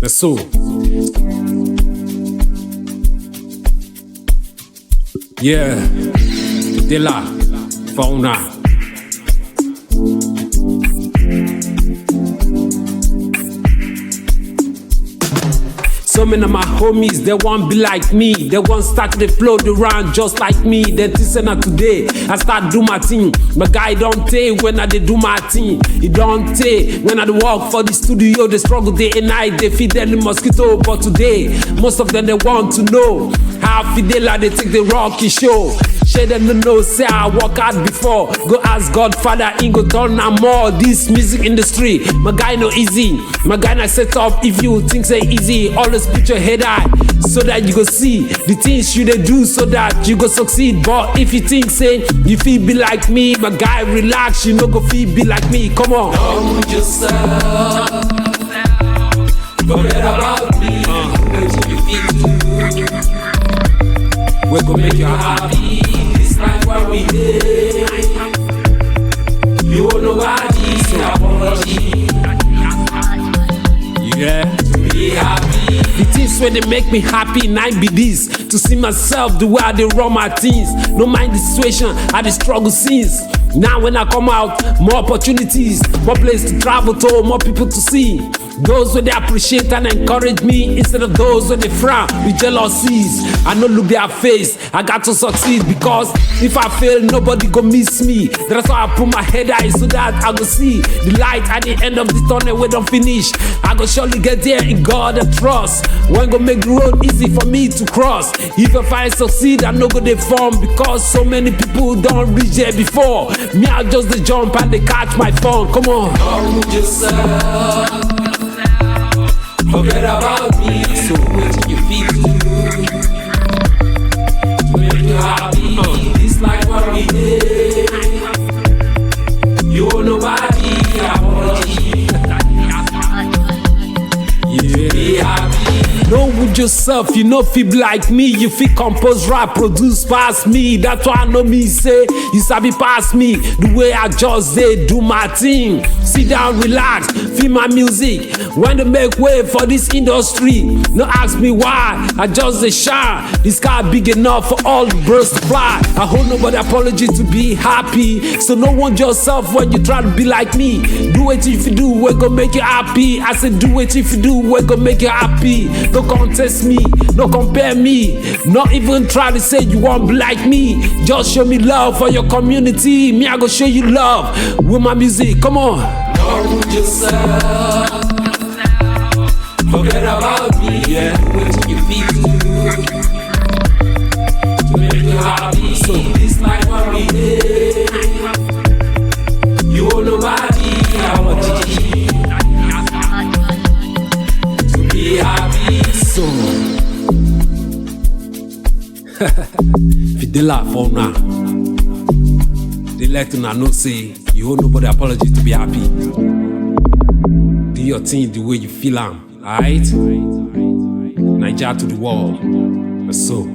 That's so. Yeah, Fidela4una. So many of my homies, they want be like me. They want start to flow around just like me. Then this and today, I start do my thing. My guy don't take when I do my thing. It don't take when I walk for the studio. They struggle day and night, they feed them the mosquito. But today, most of them they want to know how Fidela they take the rocky show. Share them to know, say I work hard before. Go ask Godfather, he go turn and more. This music industry, my guy no easy. My guy not set up if you think say easy. Always put your head high so that you go see the things you they do so that you go succeed. But if you think say you feel be like me, my guy relax, you no go feel be like me. Come on. Don't yourself. Forget about me. What you feel to. We're gonna make you happy. It's like what we did. You owe nobody apology. Yeah. Be happy. The things where they make me happy, night be this. To see myself the way I they run my things. No mind the situation, I the struggle scenes. Now when I come out, more opportunities, more place to travel to, more people to see. Those where they appreciate and encourage me instead of those where they frown with jealousies. I no look their face, I got to succeed because if I fail, nobody go miss me. That's why I put my head high so that I go see the light at the end of the tunnel we don't finish. I go surely get there in God and trust. One go make the road easy for me to cross. If I succeed, I no go they form because so many people don't reach there before. Me, I just they jump and they catch my phone. Come on. Don't yourself. Forget about me. So what you feel to make you happy. This like what we did. You owe nobody apology. Yeah. Be happy. Know with yourself, you know feel like me. You feel compose, rap, produce past me. That's why I know me say you sabi pass me. The way I just say do my thing. Sit down, relax, feel my music. When they make way for this industry, no ask me why. I just say shine. This car big enough for all the birds to fly. I hold nobody apology to be happy. So no want yourself when you try to be like me. Do it if you do, we're gonna make you happy. I said do it if you do, we're gonna make you happy. No contest me, no compare me. Not even try to say you won't be like me. Just show me love for your community. Me, I go show you love with my music. Come on. Know yourself. Forget about me. Yeah. What you feel to make you happy. So this like what we did. You owe nobody apology. To be happy. So Fidela4una. They let una know say you owe nobody apology to be happy. Do your thing the way you feel am, alright? Nigeria to the world. So